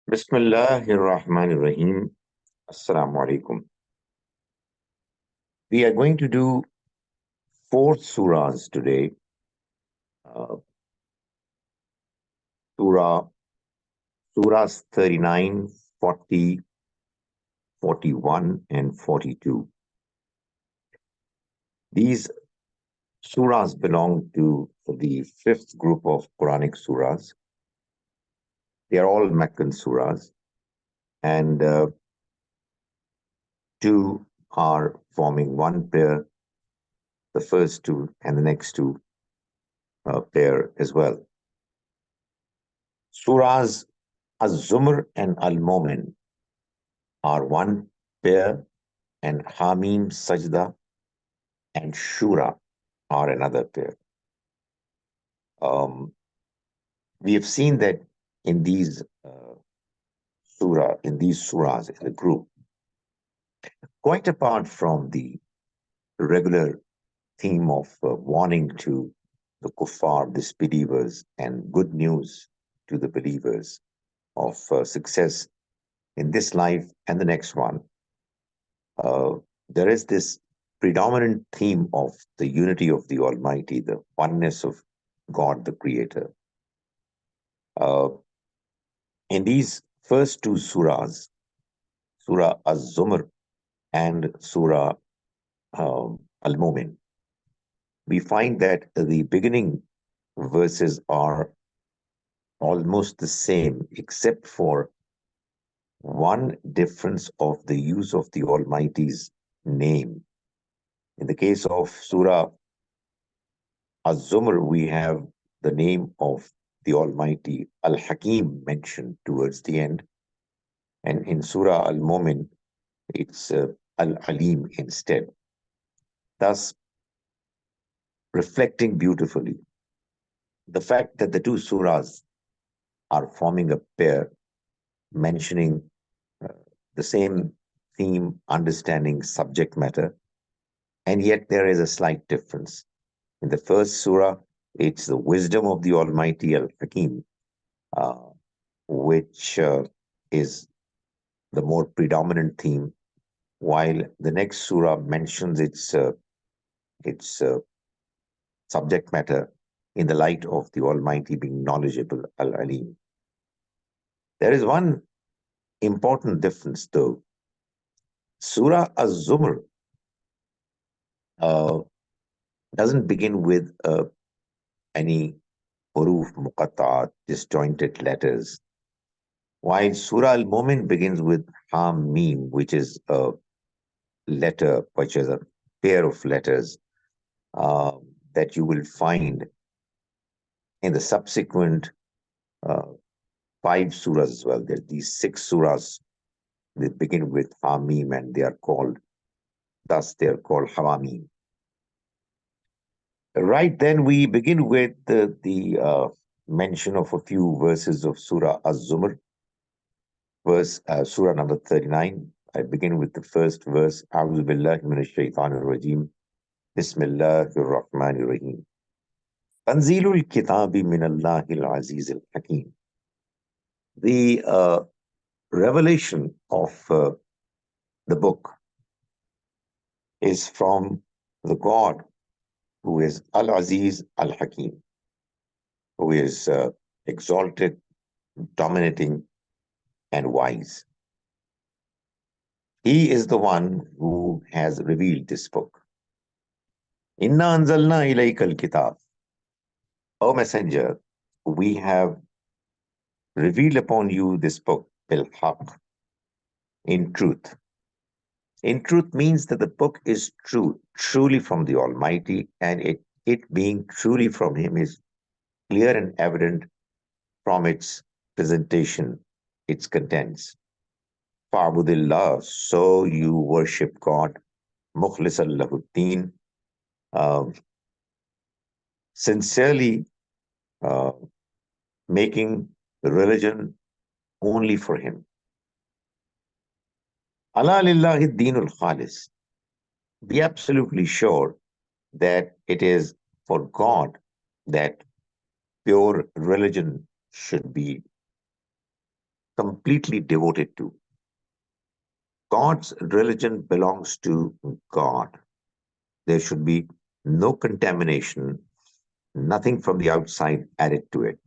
Bismillahirrahmanirrahim. Assalamu alaikum. We are going to do four surahs today. Uh, Surah, Surahs 39, 40, 41, and 42. These surahs belong to the fifth group of Quranic surahs. They are all Meccan surahs, and two are forming one pair, the first two and the next two pair as well. Surahs al-Zumur and al-Momin are one pair, and Hamim, Sajda, and Shura are another pair. We have seen that in these surahs in the group, quite apart from the regular theme of warning to the kuffar, disbelievers, and good news to the believers of success in this life and the next one, there is this predominant theme of the unity of the Almighty, the oneness of God, the Creator. In these first two surahs, Surah al-Zumur and Surah al-Mumin, we find that the beginning verses are almost the same, except for one difference of the use of the Almighty's name. In the case of Surah al-Zumur, we have the name of the Almighty Al-Hakim mentioned towards the end. And in Surah al-Mumin, it's Al-Alim instead. Thus, reflecting beautifully the fact that the two surahs are forming a pair, mentioning the same theme, understanding subject matter, and yet there is a slight difference. In the first surah, it's the wisdom of the Almighty Al-Hakim, which is the more predominant theme, while the next surah mentions its subject matter in the light of the Almighty being knowledgeable, Al-Alim. There is one important difference, though. Surah al-Zumur doesn't begin with any huruf muqatta'at, disjointed letters, while Surah al-Mumin begins with Hamim, which is a letter, which is a pair of letters that you will find in the subsequent five surahs as well. There are these six surahs that begin with Hamim, and they are called Hawamim. Right then, we begin with the mention of a few verses of Surah al-Zumur, Surah number 39. I begin with the first verse. A'udhu billahi minash shaitanir rajim. Bismillahir rahmanir rahim. Tanzilul kitabi minallahil azizil hakim. The revelation of the book is from the God who is Al-Aziz Al-Hakim, who is exalted, dominating, and wise. He is the one who has revealed this book. Inna anzalna ilayka al-kitab. O Messenger, we have revealed upon you this book, bil-haq, in truth. In truth means that the book is true, truly from the Almighty, and it being truly from Him is clear and evident from its presentation, its contents. Fa'budillah, so you worship God, mukhlisan lahuddin, sincerely making the religion only for Him. Ala lillahi dinul khalis. Be absolutely sure that it is for God that pure religion should be completely devoted to. God's religion belongs to God. There should be no contamination, nothing from the outside added to it.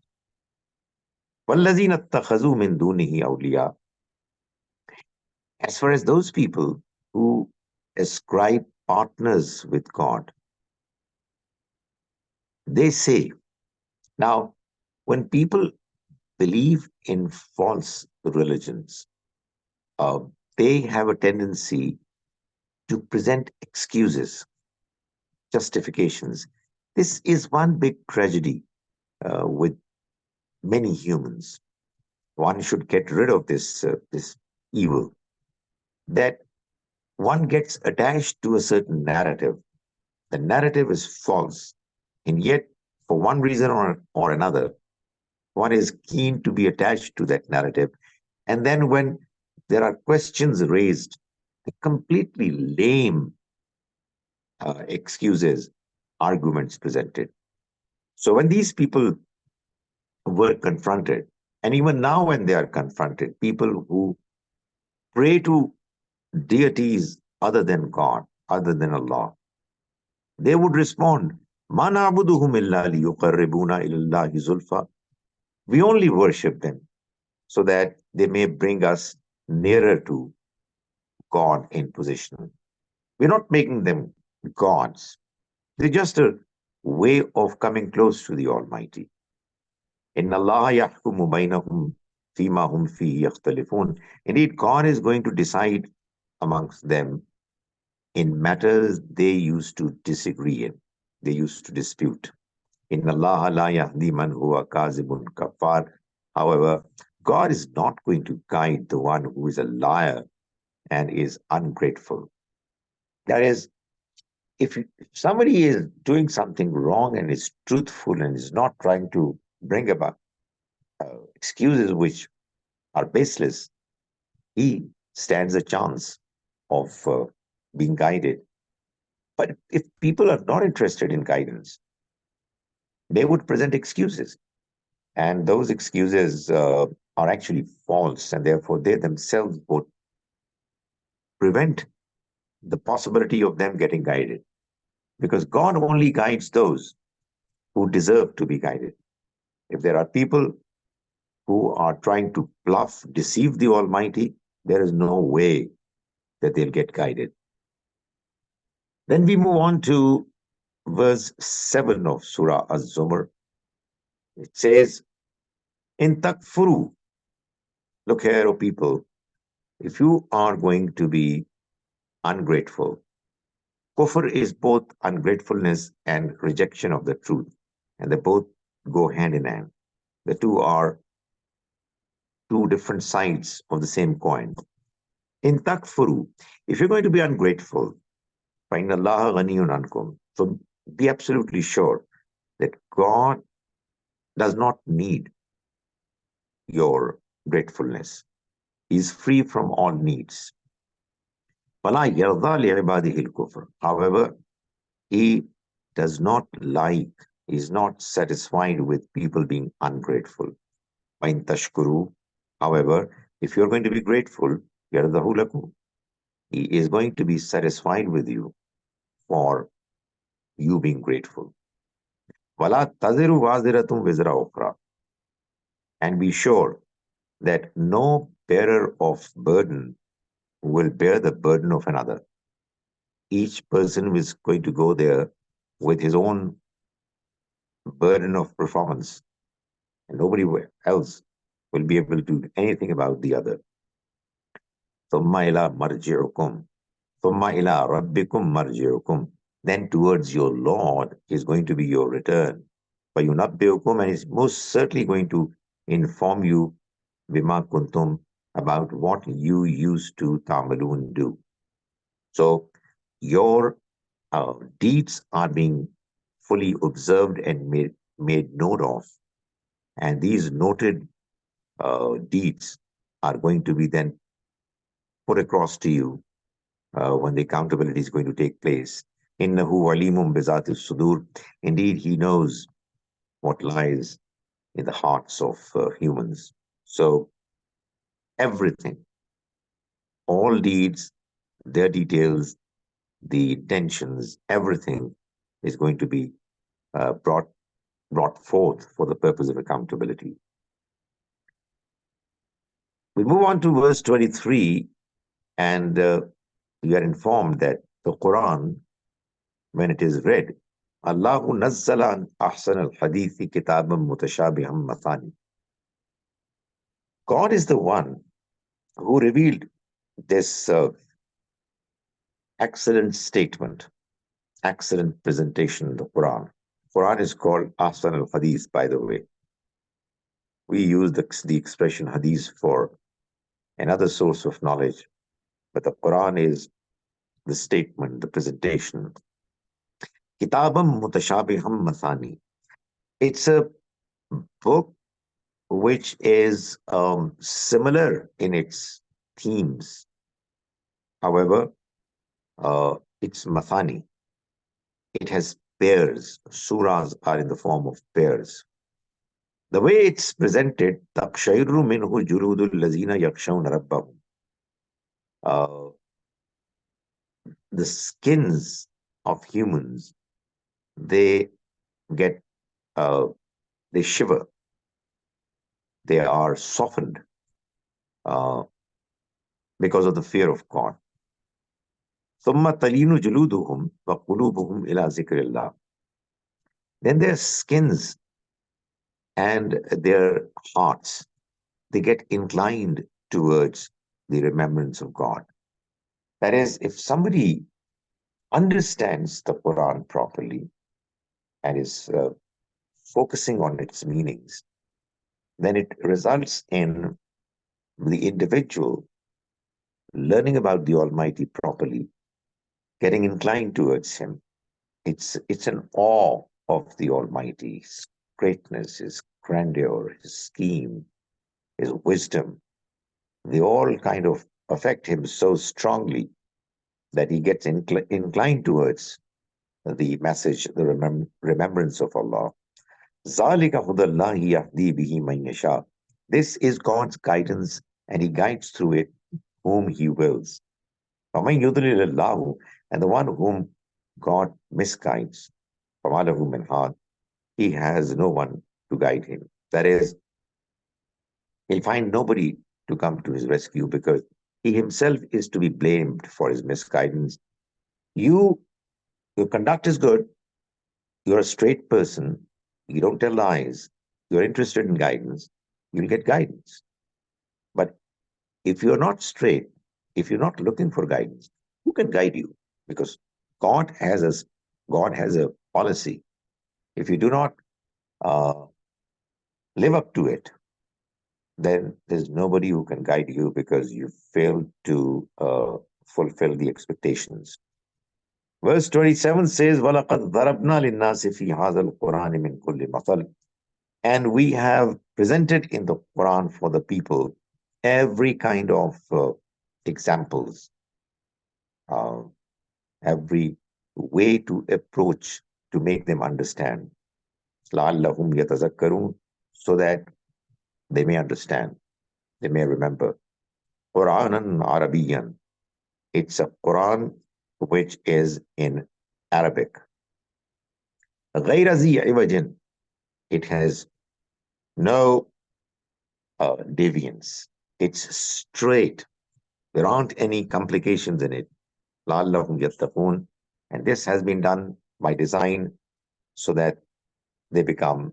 وَالَّذِينَ اتَّخَذُوا مِن دُونِهِ أَوْلِيَاءَ. As far as those people who ascribe partners with God, they say, now, when people believe in false religions, uh, they have a tendency to present excuses, justifications. This is one big tragedy with many humans. One should get rid of this evil that one gets attached to a certain narrative. The narrative is false, and yet, for one reason or another, one is keen to be attached to that narrative. And then, when there are questions raised, the completely lame excuses, arguments presented. So, when these people were confronted, and even now, when they are confronted, people who pray to deities other than God, other than Allah, they would respond, "Ma na'buduhum illa liyuqarribuna ilallahi zulfa." We only worship them so that they may bring us nearer to God in position. We're not making them gods. They're just a way of coming close to the Almighty. Inna Allah yahkumu bainahum fima hum fihi yakhtalifun. Indeed, God is going to decide amongst them in matters they used to disagree in, they used to dispute. Inna Allah la yahdi man huwa kazibun kafar. However, God is not going to guide the one who is a liar and is ungrateful. That is, if somebody is doing something wrong and is truthful and is not trying to bring about excuses which are baseless, he stands a chance of being guided. But if people are not interested in guidance, they would present excuses. And those excuses are actually false, and therefore they themselves would prevent the possibility of them getting guided. Because God only guides those who deserve to be guided. If there are people who are trying to bluff, deceive the Almighty, there is no way that they'll get guided. Then we move on to verse 7 of Surah al-Zumur. It says, In takfuru, look here, O people, if you are going to be ungrateful, kufr is both ungratefulness and rejection of the truth, and they both go hand in hand. The two are two different sides of the same coin. In takfuru, if you're going to be ungrateful, فَإِنَّ اللَّهَ غَنِيٌّ عَنْكُمْ. So be absolutely sure that God does not need your gratefulness. He is free from all needs. فَلَا يَرْضَى لِعِبَادِهِ الْكُفْرِ. However, he does not like, he is not satisfied with people being ungrateful. وَإِن تَشْكُرُوا. However, if you're going to be grateful, يَرْضَهُ لَكُمْ. He is going to be satisfied with you for you being grateful. وَلَا تَزِرُ وَازِرَةٌ وِزْرَ أُخْرَى. And be sure that no bearer of burden will bear the burden of another. Each person is going to go there with his own burden of performance, and nobody else will be able to do anything about the other. ثُمَّ إِلَى مَرْجِعُكُمْ ثُمَّ إِلَى رَبِّكُمْ مَرْجِعُكُمْ. Then towards your Lord is going to be your return. فَيُنَبِّئُكُمْ, and is most certainly going to inform you بِمَا كُنْتُمْ, about what you used to ta'malun do. So your deeds are being fully observed and made note of. And these noted deeds are going to be then put across to you when the accountability is going to take place. Innahu alimun bizati sudur. Indeed, he knows what lies in the hearts of humans. So everything, all deeds, their details, the intentions, everything is going to be brought forth for the purpose of accountability. We move on to verse 23, and we are informed that the Quran, when it is read, Allahu nazzala an ahsan al-hadithi kitabam mutashabiham mathani. God is the one who revealed this excellent statement, excellent presentation in the Quran. Quran is called Ahsan al-Hadith, by the way. We use the expression Hadith for another source of knowledge, but the Quran is the statement, the presentation. Kitabam mutashabiham mathani. It's a book which is similar in its themes. However, it's mathani. It has pairs. Surahs are in the form of pairs. The way it's presented, تَقْشَعِرُّ مِنْهُ جُلُودُ الَّذِينَ يَخْشَوْنَ رَبَّهُمْ. The skins of humans, they get, they shiver. They are softened because of the fear of God. ثُمَّ تَلِينُ جُلُودُهُمْ وَقُلُوبُهُمْ إِلَى ذِكْرِ اللَّهِ. Then their skins and their hearts, they get inclined towards the remembrance of God. That is, if somebody understands the Quran properly and is focusing on its meanings, then it results in the individual learning about the Almighty properly, getting inclined towards Him. It's an awe of the Almighty, His greatness, His grandeur, His scheme, His wisdom. They all kind of affect him so strongly that he gets inclined towards the message, the remembrance of Allah. ذَلِكَ هُدَى اللَّهِ يَهْدِي بِهِ مَن يَشَاءُ. This is God's guidance, and He guides through it whom He wills. وَمَن يُضْلِلِ اللَّهُ, and the one whom God misguides, فَمَا لَهُ مِنْ هَادٍ, he has no one to guide him. That is, he'll find nobody to come to his rescue because he himself is to be blamed for his misguidance. Your conduct is good, you're a straight person, you don't tell lies, you're interested in guidance, you'll get guidance. But if you're not straight, if you're not looking for guidance, who can guide you? Because God has a policy. If you do not live up to it, then there's nobody who can guide you because you failed to fulfill the expectations. Verse 27 says, وَلَقَدْ ضَرَبْنَا لِلنَّاسِ فِي هَذَا الْقُرْآنِ مِنْ كُلِّ مَثَلٍ. And we have presented in the Quran for the people every kind of examples, every way to approach to make them understand. لَعَلَّهُمْ يَتَذَكَّرُونَ, so that they may understand, they may remember. Qur'anan Arabiyan. It's a Quran which is in Arabic. غَيْرَ ذِي عِوَجٍ. It has no deviance. It's straight. There aren't any complications in it. لَعَلَّهُمْ يَتَّقُونَ. And this has been done by design so that they become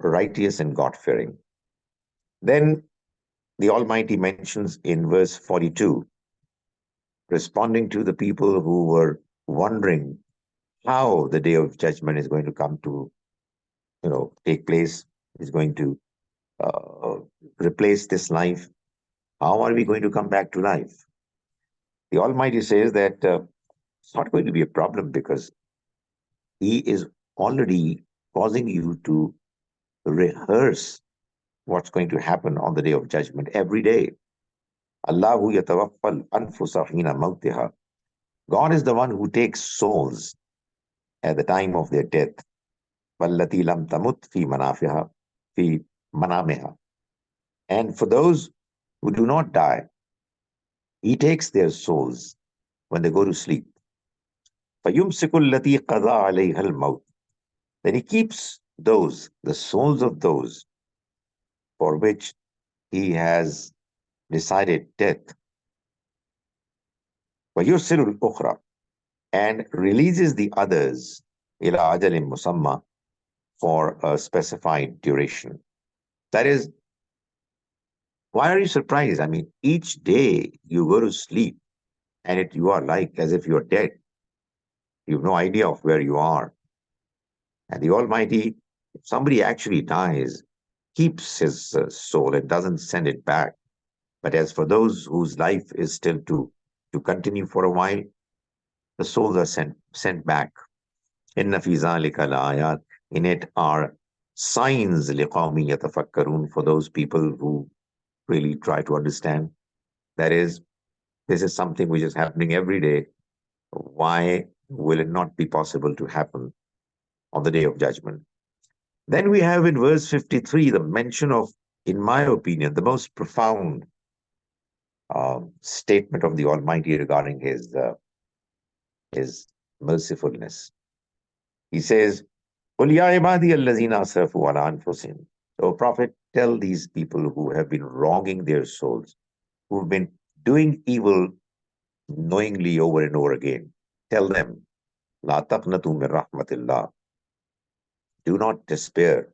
righteous and God-fearing. Then the Almighty mentions in verse 42, responding to the people who were wondering how the day of judgment is going to come to, take place, is going to replace this life. How are we going to come back to life? The Almighty says that it's not going to be a problem because He is already causing you to rehearse what's going to happen on the day of judgment every day. Allahu yatawaffal anfusa hina mawtiha. God is the one who takes souls at the time of their death. Wallati lam tamut fi manafiha fi manamiha. And for those who do not die. He takes their souls when they go to sleep. فَيُمْسِكُ الَّتِي قَضَى عَلَيْهَا الْمَوْتِ. Then he keeps those, the souls of those for which he has decided death. وَيُرْسِلُ الْأُخْرَى. And releases the others إِلَى أَجَلٍ مُسَمَّى, for a specified duration. That is, why are you surprised? I mean, each day you go to sleep and you are like as if you're dead. You have no idea of where you are. And the Almighty, if somebody actually dies, keeps his soul and doesn't send it back. But as for those whose life is still to continue for a while, the souls are sent back. Inna fi zalika la-ayat. In it are signs liqawmi yatafakkarun, for those people who really try to understand. That is, this is something which is happening every day. Why will it not be possible to happen on the day of judgment? Then we have in verse 53 the mention of, in my opinion, the most profound statement of the Almighty regarding his mercifulness. He says, قُلْ يَا عِبَادِيَ الَّذِينَ أَسْرَفُوا عَلَىٰ أَنفُسِهِمْ. O Prophet, tell these people who have been wronging their souls, who have been doing evil knowingly over and over again, tell them, لَا تَقْنَطُوا مِنْ رَحْمَةِ اللَّهِ. Do not despair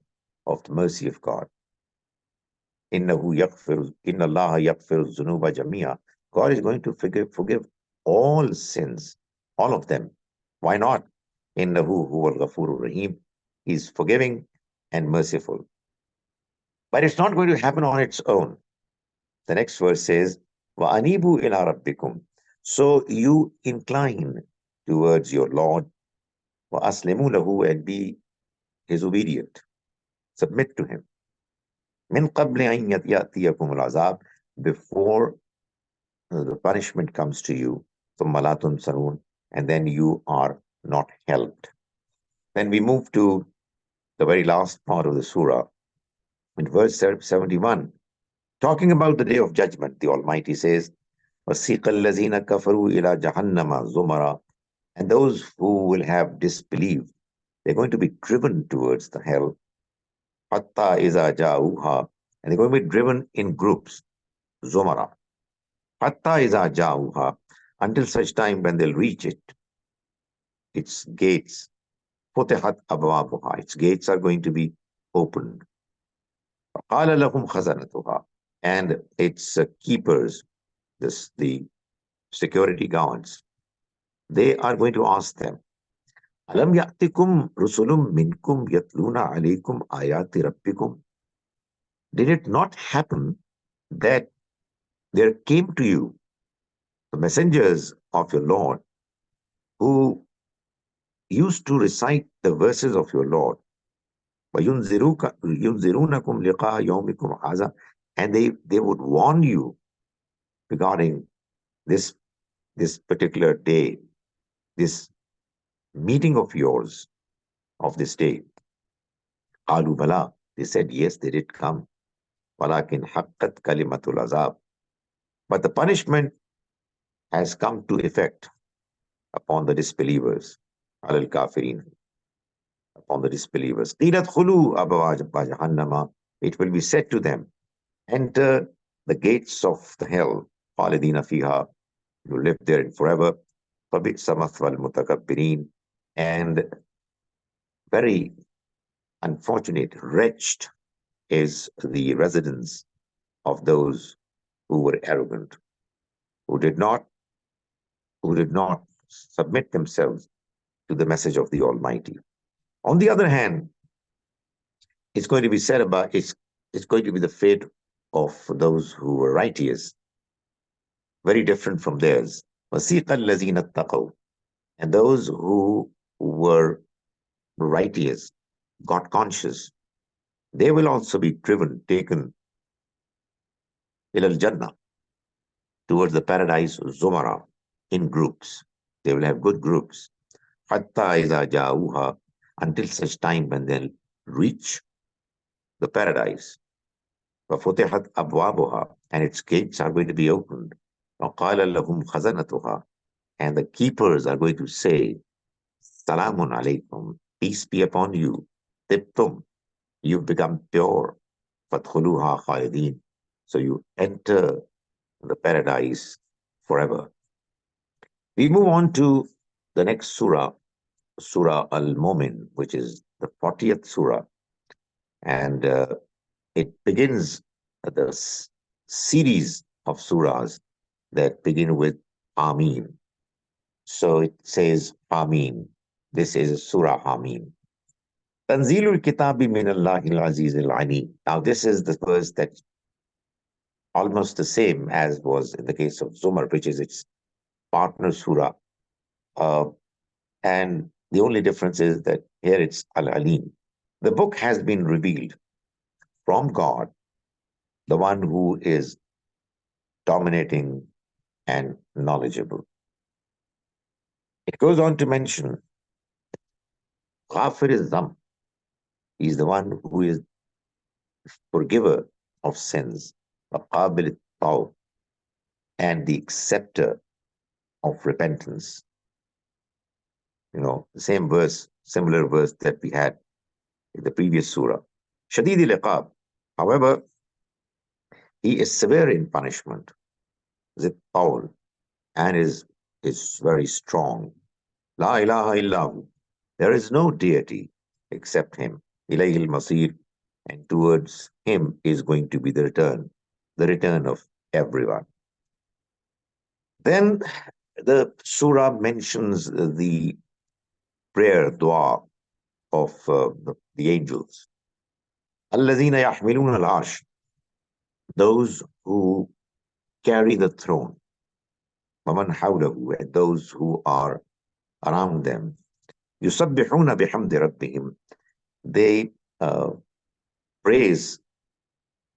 of the mercy of God. إِنَّهُ يَغْفِرُ إِنَّ اللَّهَ يَغْفِرُ الذُّنُوبَ جَمِيعًا. God is going to forgive all sins, all of them. Why not? إِنَّهُ هُوَ الْغَفُورُ الرَّحِيمُ. He is forgiving and merciful. But it's not going to happen on its own. The next verse says, وَأَنِيبُوا إِلَىٰ رَبِّكُمْ. So you incline towards your Lord, وَأَسْلِمُوا لَهُ, and be his obedient. Submit to him. مِنْ قَبْلِ أَنْ يَأْتِيَكُمُ الْعَذَابُ, before the punishment comes to you, ثُمَّ لَا تُنْصَرُونَ, and then you are not helped. Then we move to the very last part of the surah, in verse 71, talking about the day of judgment. The Almighty says, وَسِيقَ الَّذِينَ كَفَرُوا إِلَى جَهَنَّمَ زُمَرًا. And those who will have disbelieved, they're going to be driven towards the hell. حَتَّى إِذَا جَاءُوهَا. And they're going to be driven in groups. Zumara. حَتَّى إِذَا جَاءُوهَا. Until such time when they'll reach it, its gates. فُتِحَتْ أَبْوَابُهَا. Its gates are going to be opened. فَقَالَ لَهُمْ خَزَنَتُهَا. And its keepers, the security guards, they are going to ask them, أَلَمْ يَأْتِكُمْ رُسُلٌ مِّنْكُمْ يَتْلُونَ عَلَيْكُمْ آيَاتِ رَبِّكُمْ. Did it not happen that there came to you the messengers of your Lord who used to recite the verses of your Lord, وَيُنْذِرُونَكُمْ لِقَاءَ يَوْمِكُمْ هَذَا, and they would warn you regarding this particular day, this meeting of yours of this day? قَالُوا بَلَى. They said, yes, they did come. وَلَكِنْ حَقَّتْ كَلِمَةُ الْعَذَابِ. But the punishment has come to effect upon the disbelievers. عَلَى الْكَافِرِينَ. Upon the disbelievers. قِيلَ ادْخُلُوا أَبْوَابَ جَهَنَّمَ. It will be said to them, enter the gates of the hell. خَالِدِينَ فِيهَا. You live there forever. فَبِئْسَ مَثْوَى الْمُتَكَبِّرِينَ. And very unfortunate, wretched is the residence of those who were arrogant, who did not submit themselves to the message of the Almighty. On the other hand, it's going to be said about it's going to be the fate of those who were righteous, very different from theirs. وَسِيقَ الَّذِينَ اتَّقَوْا. And those who were righteous, God conscious, they will also be taken إِلَى الْجَنَّةِ, towards the paradise, Zumara, in groups. They will have good groups. حَتَّى إِذَا وَفُتِحَتْ أَبْوَابُهَا, and its gates are going to be opened. وَقَالَ لَهُمْ خَزَنَتُهَا, and the keepers are going to say, Salamun alaykum, peace be upon you. Tibtum, you've become pure. Fadkhuluha khalidin, so you enter the paradise forever. We move on to the next surah, Surah al-Mumin, which is the 40th surah, and it begins the series of surahs that begin with Amin. So it says Amin. This is Surah Amin. Tanzilul Kitabi min Allahil Aziz al-Ali. Now this is the verse that's almost the same as was in the case of Zumar, which is its partner surah. Uh, and the only difference is that here it's Al-Alim. The book has been revealed from God, the one who is dominating and knowledgeable. It goes on to mention Ghafir al-Dham. He is the one who is forgiver of sins, Qabil al-Tawb, and the acceptor of repentance. You know, the same verse, similar verse that we had in the previous surah. Shadid al-Iqab. However, he is severe in punishment. Zid Paul, and is very strong. La ilaha illahu. There is no deity except him. Ilayhi al-Masir, and towards him is going to be the return of everyone. Then the surah mentions the prayer, dua of the angels. Alladhina yahmiluna al-arsh, those who carry the throne. Waman hawlahu, and those who are around them. Yusabbihuna bihamdi rabbihim, they praise,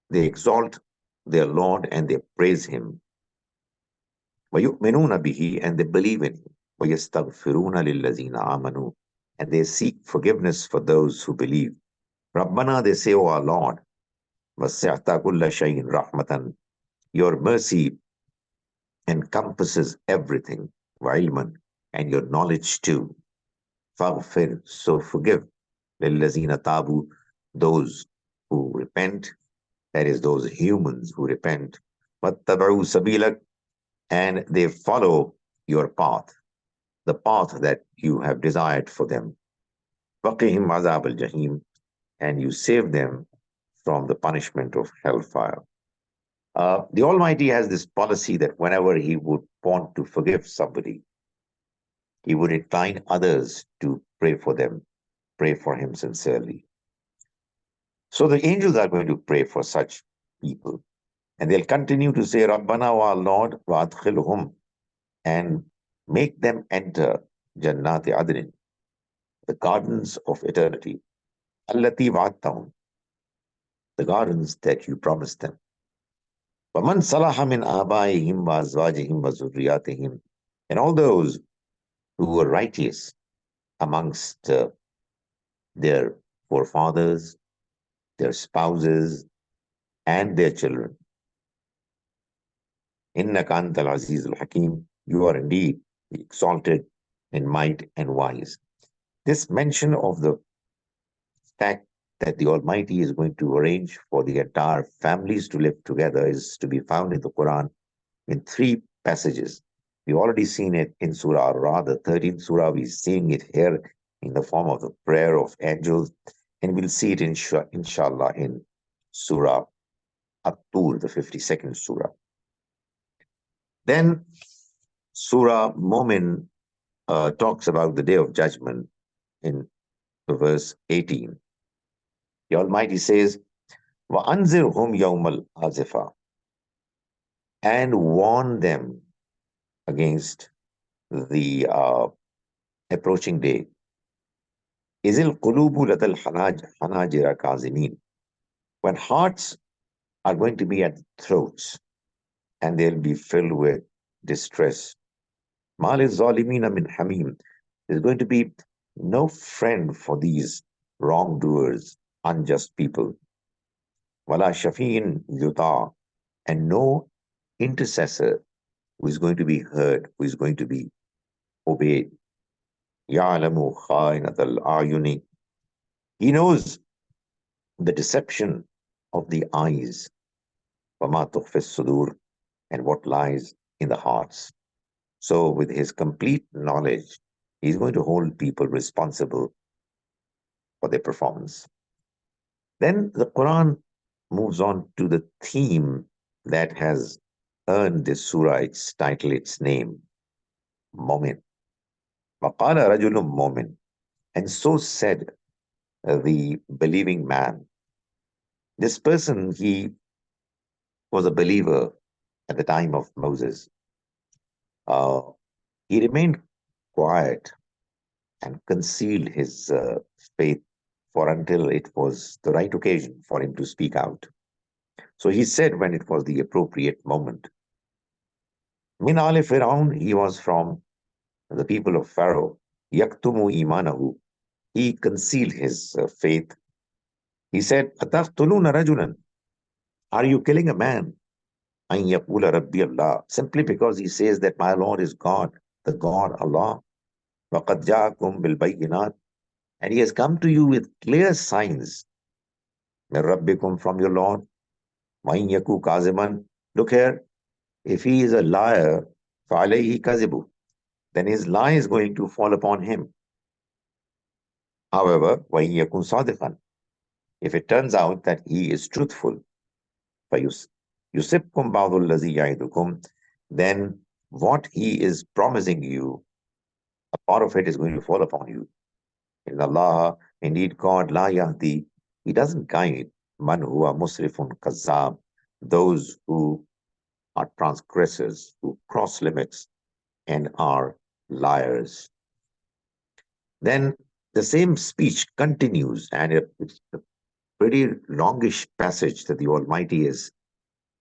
they exalt their Lord and they praise him. وَيُؤْمِنُونَ بِهِ, and they believe in him. وَيَسْتَغْفِرُونَ لِلَّذِينَ آمَنُوا, and they seek forgiveness for those who believe. Rabbana, they say, O our Lord, وَسِعْتَ كُلَّ شَيْءٍ رَحْمَةً, your mercy encompasses everything, وَعِلْمًا, and your knowledge too. فَاغْفِرْ, so forgive. لِلَّذِينَ تَابُوا, those who repent, that is, those humans who repent. وَاتَّبَعُوا سَبِيلَكَ, and they follow your path, the path that you have desired for them. وَقِهِمْ عَذَابَ الْجَحِيمِ, and you save them from the punishment of hellfire. The Almighty has this policy that whenever he would want to forgive somebody, he would incline others to pray for them, pray for him sincerely. So the angels are going to pray for such people. And they'll continue to say, Rabbana wa Lord wa adkhilhum, and make them enter Jannati Adnin, the gardens of eternity. Allati wa'adtahum, the gardens that you promised them. وَمَنْ صَلَحَ مِنْ آبَائِهِمْ وَأَزْوَاجِهِمْ وَذُرِّيَّاتِهِمْ, and all those who were righteous amongst their forefathers, their spouses, and their children. إِنَّكَ أَنْتَ الْعَزِيزُ الْحَكِيمُ, you are indeed exalted in might and wise. This mention of the fact that the Almighty is going to arrange for the entire families to live together is to be found in the Quran in 3 passages. We've already seen it in Surah Al-Ra, the 13th Surah. We're seeing it here in the form of the prayer of angels, and we'll see it inshallah in Surah At-Tur, the 52nd Surah. Then Surah Mumin talks about the Day of Judgment in verse 18. The Almighty says, وَأَنزِرْهُمْ يَوْمَ الْآزِفَةِ, and warn them against the approaching day. إِذِ الْقُلُوبُ لَدَى الْحَنَاجِرَ كَاظِمِينَ, when hearts are going to be at throats and they'll be filled with distress. مَا لِلظَّالِمِينَ مِنْ حَمِيمٍ, there's going to be no friend for these wrongdoers, unjust people. وَلَا شَفِيٍّ يُطَاعُ, and no intercessor who is going to be heard, who is going to be obeyed. يَعْلَمُ خَائِنَةَ الْأَعْيُنِ, he knows the deception of the eyes, وَمَا تُخْفِي الصُّدُورُ, and what lies in the hearts. So, with his complete knowledge, he's going to hold people responsible for their performance. Then the Quran moves on to the theme that has earned this surah its title, its name, Mu'min. وَقَالَ رَجُلٌ مُؤْمِنٌ, and so said the believing man. This person, he was a believer at the time of Moses. Uh, he remained quiet and concealed his faith for until it was the right occasion for him to speak out. So he said when it was the appropriate moment. Min ali Firaun, he was from the people of Pharaoh. Yaktumu imanahu, he concealed his faith. He said, Ataqtuluna rajulan, are you killing a man? An yaqula rabbi Allah, simply because he says that my Lord is God, the God Allah. Waqad ja'akum bil bayyinat, and he has come to you with clear signs. Min rabbikum, from your Lord. Wa in yaku kaziman, look here, if he is a liar, فَعَلَيْهِ كَذِبُ, then his lie is going to fall upon him. However, وَإِن يَكُنْ صَادِقًا, if it turns out that he is truthful, فَيُصِبْكُمْ بَعْضُ الَّذِي يَعِدُكُمْ, then what he is promising you, a part of it is going to fall upon you. In Allah, indeed God, la yahdi, he doesn't guide man huwa musrifun kazzab, those who are transgressors, who cross limits and are liars. Then the same speech continues, and it's a pretty longish passage that the Almighty has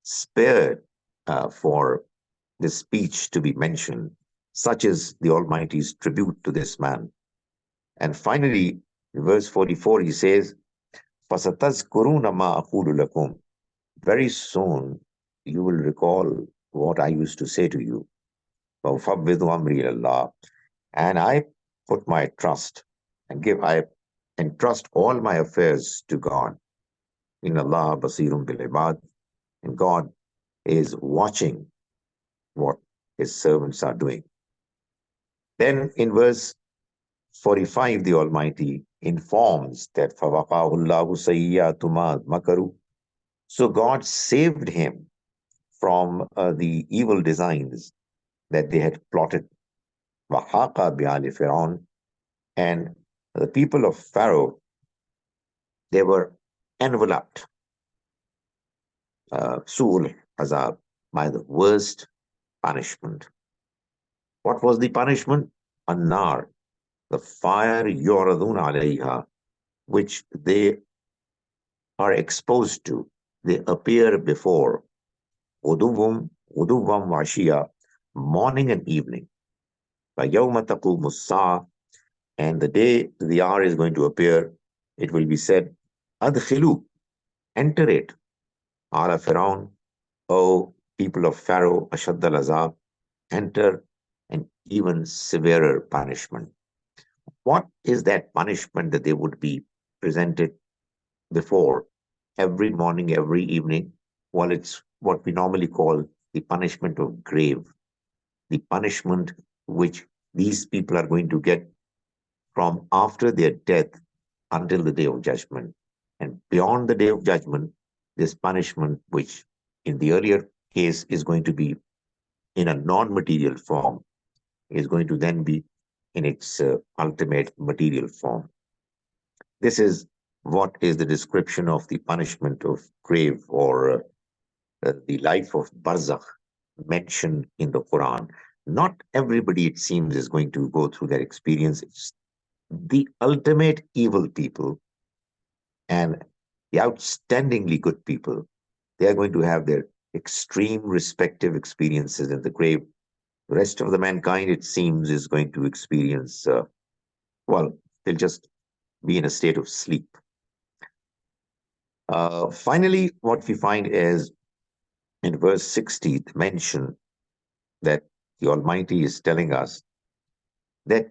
spared for this speech to be mentioned. Such is the Almighty's tribute to this man. And finally, in verse 44, he says, فَسَتَذْكُرُونَ مَا أَقُولُ لَكُمْ, very soon you will recall what I used to say to you. وَأُفَوِّضُ أَمْرِي إِلَى اللَّهِ, and I put my trust I entrust all my affairs to God. In Allah basirun bil ibad, and God is watching what his servants are doing. Then in verse 45, the Almighty informs that فَوَقَاهُ اللَّهُ سَيِّئَاتُ مَا مَكَرُوا, so God saved him from the evil designs that they had plotted. وَحَاقَ بِآلِ فِرْعَوْنَ, and the people of Pharaoh, they were enveloped, su'ul azab, by the worst punishment. What was the punishment? An-nar, the fire, yuradun alayha, which they are exposed to, they appear before, uduwam washiya, morning and evening. فَيَوْمَ تَقُومُ السَّاعَةُ, and the day the hour is going to appear, it will be said, Adkhilu, enter it. Ala Firaun, O people of Pharaoh, Ashad al-Azab, enter an even severer punishment. What is that punishment that they would be presented before every morning, every evening? Well, it's what we normally call the punishment of grave, the punishment which these people are going to get from after their death until the day of judgment. And beyond the day of judgment, this punishment, which in the earlier case is going to be in a non-material form, is going to then be in its ultimate material form. This is what is the description of the punishment of grave, or the life of barzakh mentioned in the Quran. Not everybody, it seems, is going to go through that experience. It's the ultimate evil people and the outstandingly good people. They are going to have their extreme respective experiences in the grave. The rest of the mankind, it seems, is going to experience, well, they'll just be in a state of sleep. Finally, what we find is in verse 60, the mention that the Almighty is telling us that,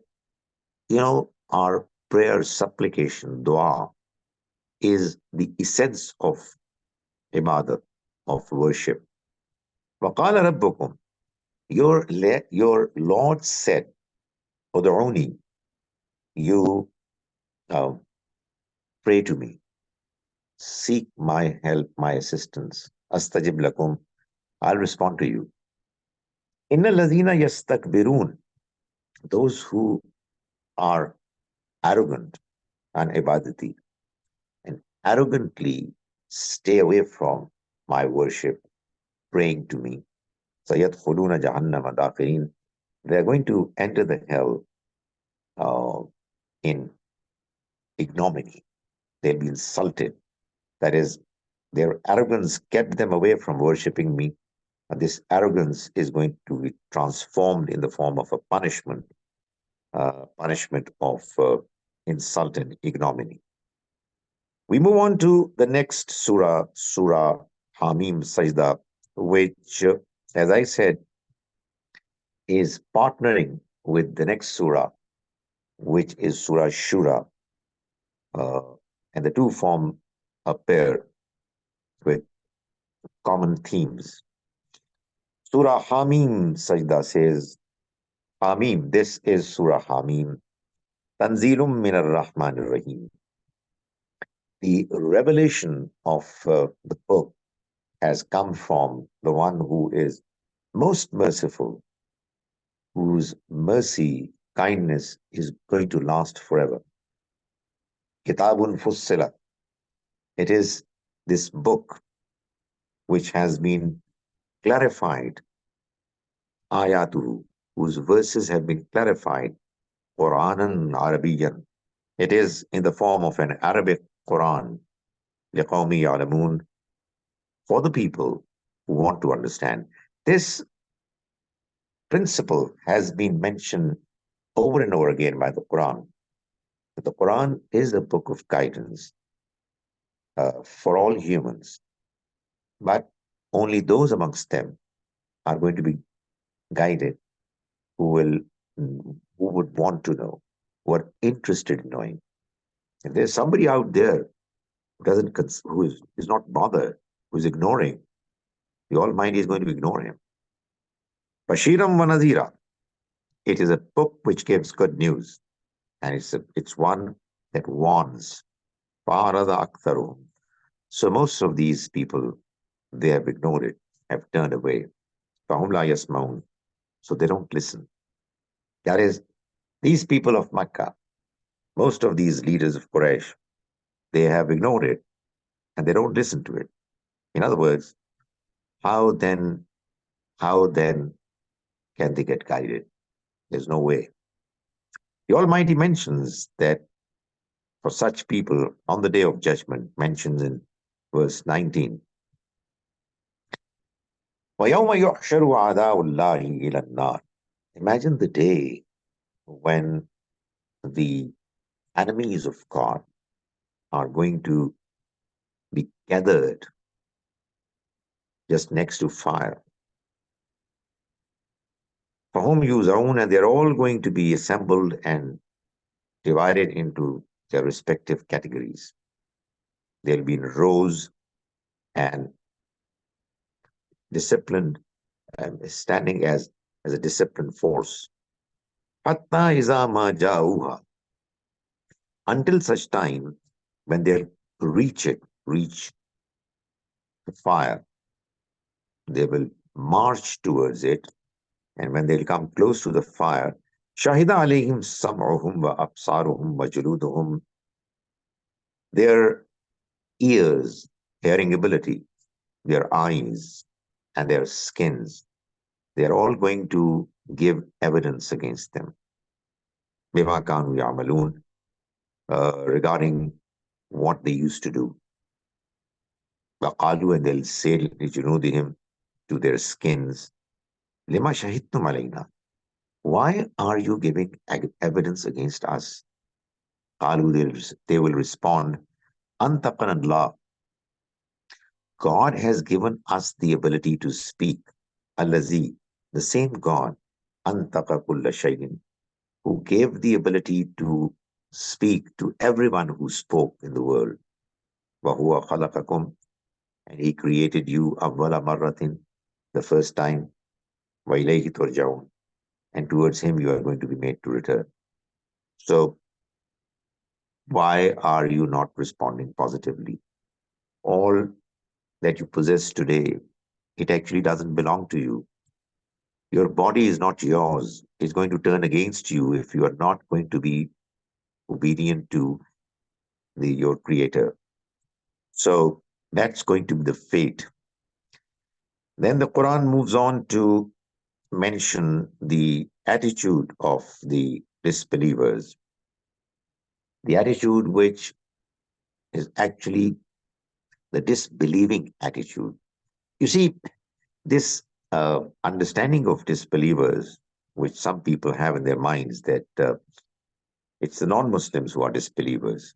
our prayer, supplication, dua is the essence of ibadat, of worship. وَقَالَ رَبُّكُمْ, your Lord said, Ud'uni, you uh, pray to me, seek my help, my assistance. Astajib lakum, I'll respond to you. Inna lazina yastakbirun, those who are arrogant and ibadati and arrogantly stay away from my worship, praying to me. Sayadkhuluna jahannama dakhirin, they're going to enter the hell uh, in ignominy. They'll be insulted. That is, their arrogance kept them away from worshipping me. And this arrogance is going to be transformed in the form of a punishment, punishment of insult and ignominy. We move on to the next surah, Surah Hamim Sajda, which, as I said, is partnering with the next surah, which is Surah Shura. And the two form a pair with common themes. Surah Hamim Sajda says, Hamim, this is Surah Hamim, Tanzilum min ar-Rahman ar-Rahim. The revelation of the book has come from the one who is most merciful, whose mercy, kindness is going to last forever. Kitabun Fussila. It is this book which has been clarified, ayatuhu, whose verses have been clarified, Quranan Arabiyan. It is in the form of an Arabic Quran, liqawmi ya'lamun, for the people who want to understand. This principle has been mentioned over and over again by the Quran. The Quran is a book of guidance for all humans, but only those amongst them are going to be guided who would want to know, who are interested in knowing. If there's somebody out there who is not bothered, who is ignoring, the Almighty is going to ignore him. Bashiram wa Nadhira. It is a book which gives good news, and it's one that warns. Farada aktharuhum. So most of these people, they have ignored it, have turned away. Fahum la yasmaun. So they don't listen. That is, these people of Makkah, most of these leaders of Quraysh, they have ignored it and they don't listen to it. In other words, how then can they get guided? There's no way. The Almighty mentions that for such people on the day of judgment, mentions in verse 19, وَيَوْمَ يُحْشَرُ عَدَاءُ اللَّهِ إِلَى النَّارِ. Imagine the day when the enemies of God are going to be gathered just next to fire. فَهُمْ يُوزَعُونَ, and they're all going to be assembled and divided into their respective categories. They'll be in rows and disciplined, standing as a disciplined force. حَتَّى إِذَا مَا جَاءُوهَا, until such time when they'll reach the fire, they will march towards it, and when they'll come close to the fire, شَهِدَ عَلَيْهِمْ سَمْعُهُمْ وَأَبْصَارُهُمْ وَجُلُودُهُمْ, their ears, hearing ability, their eyes, and their skins, they're all going to give evidence against them. بِمَا كَانُوا يَعْمَلُونَ, regarding what they used to do. وَقَالُوا, and they'll say لِجُنُودِهِمْ, to their skins, لِمَا شَهِدْتُمْ عَلَيْنَا, why are you giving evidence against us? قَالُوا, they will respond, أَنْتَقَنَ اللَّهُ, God has given us the ability to speak. Allazi, the same God, antaqa kulla shay'in, who gave the ability to speak to everyone who spoke in the world. وَهُوَ خَلَقَكُمْ, and He created you awwala marratin, the first time. وَإِلَيْهِ تُرْجَعُونَ, and towards Him you are going to be made to return. So, why are you not responding positively? All that you possess today, it actually doesn't belong to you. Your body is not yours. It's going to turn against you if you are not going to be obedient to your Creator. So that's going to be the fate. Then the Quran moves on to mention the attitude of the disbelievers, the attitude which is actually the disbelieving attitude. You see, this understanding of disbelievers, which some people have in their minds, that it's the non Muslims who are disbelievers.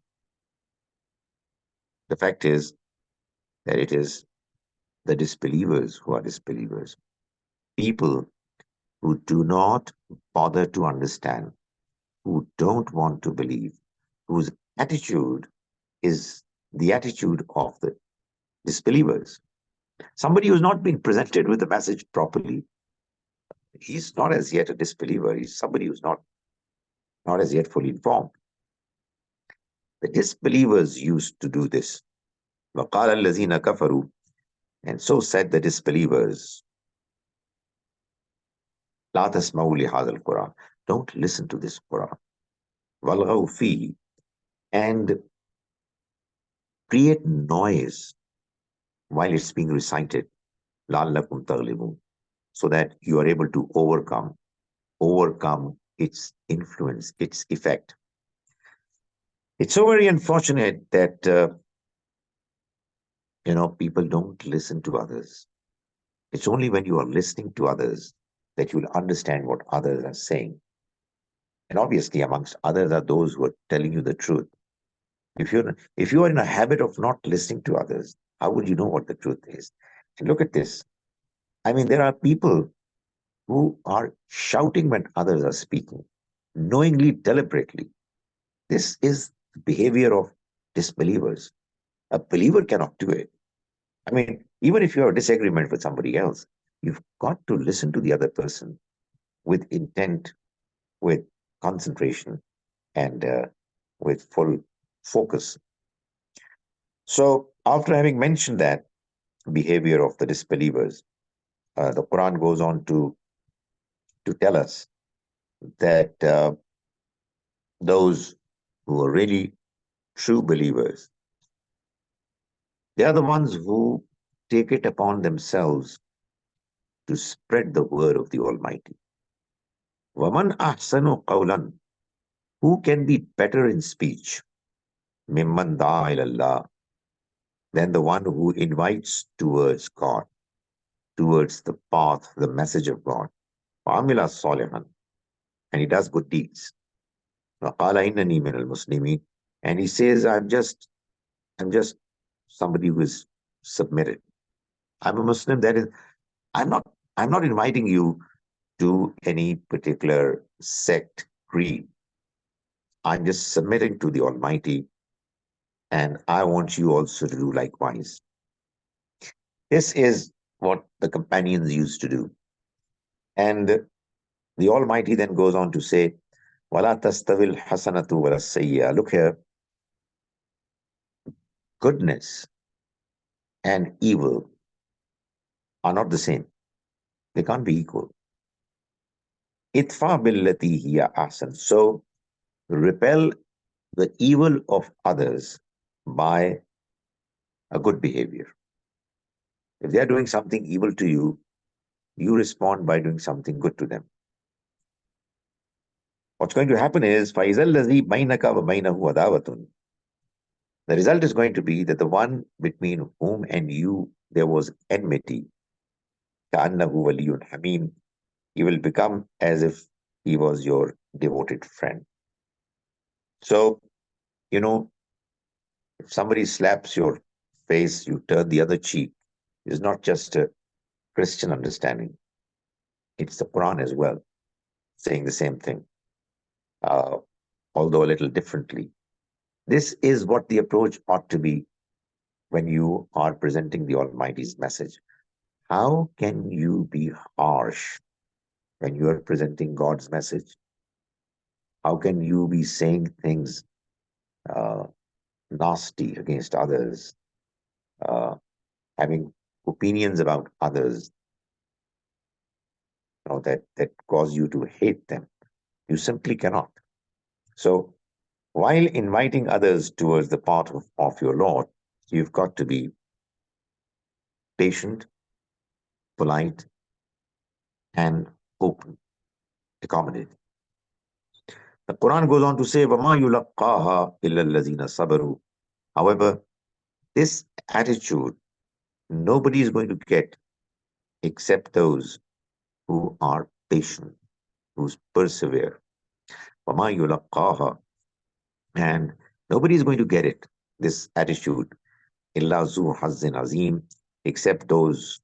The fact is that it is the disbelievers who are disbelievers. People who do not bother to understand, who don't want to believe, whose attitude is the attitude of the disbelievers. Somebody who's not been presented with the message properly, he's not as yet a disbeliever. He's somebody who's not as yet fully informed. The disbelievers used to do this. وَقَالَ الَّذِينَ كَفَرُوا, and so said the disbelievers, لَا تَسْمَعُوا لِهَذَا الْقُرْآنِ, don't listen to this Quran. وَالْغَوْا فِيهِ, and create noise while it's being recited. لَعَلَّكُمْ تَغْلِبُونَ, so that you are able to overcome its influence, its effect. It's so very unfortunate that people don't listen to others. It's only when you are listening to others that you'll understand what others are saying. And obviously, amongst others are those who are telling you the truth. If you are in a habit of not listening to others, how would you know what the truth is? And look at this. I mean, there are people who are shouting when others are speaking, knowingly, deliberately. This is the behavior of disbelievers. A believer cannot do it. I mean, even if you have a disagreement with somebody else, you've got to listen to the other person with intent, with concentration, and with full focus. So, after having mentioned that behavior of the disbelievers, the Quran goes on to tell us that those who are really true believers, they are the ones who take it upon themselves to spread the word of the Almighty. وَمَنْ أَحْسَنُ قَوْلًا, who can be better in speech, مِمَّنْ دَعَا إِلَى اللَّهِ, than the one who invites towards God, towards the path, the message of God. وَعَمِلَ صَالِحًا, and he does good deeds. وَقَالَ إِنَّنِي مِنَ الْمُسْلِمِينَ, and he says, I'm just somebody who is submitted. I'm a Muslim. That is, I'm not inviting you to any particular sect, creed. I'm just submitting to the Almighty, and I want you also to do likewise. This is what the companions used to do. And the Almighty then goes on to say, وَلَا تَسْتَوِي الْحَسَنَةُ وَلَا السَّيِّئَةُ. Look here, goodness and evil are not the same. They can't be equal. إِدْفَعْ بِالَّتِي هِيَ أَحْسَنُ. So repel the evil of others by a good behavior. If they are doing something evil to you, you respond by doing something good to them. What's going to happen is, فَإِذَا الَّذِي بَيْنَكَ وَبَيْنَهُ عَدَاوَةٌ, the result is going to be that the one between whom and you there was enmity, كَأَنَّهُ وَلِيٌّ حَمِيمٌ, he will become as if he was your devoted friend. So, if somebody slaps your face, you turn the other cheek. is not just a Christian understanding, it's the Quran as well, saying the same thing, uh, although a little differently. This is what the approach ought to be when you are presenting the Almighty's message. How can you be harsh when you are presenting God's message? How can you be saying things uh, nasty against others, uh, having opinions about others, that cause you to hate them? You simply cannot. So, while inviting others towards the path of your Lord, you've got to be patient, polite, and open, accommodating. The Quran goes on to say, وَمَا يُلَقَّاهَا إِلَّا الَّذِينَ صَبَرُوا. However, this attitude nobody is going to get except those who are patient, who persevere. وَمَا يُلَقَّاهَا. And nobody is going to get it, this attitude, إِلَّا ذُو حَظٍّ عَظِيمٍ, except those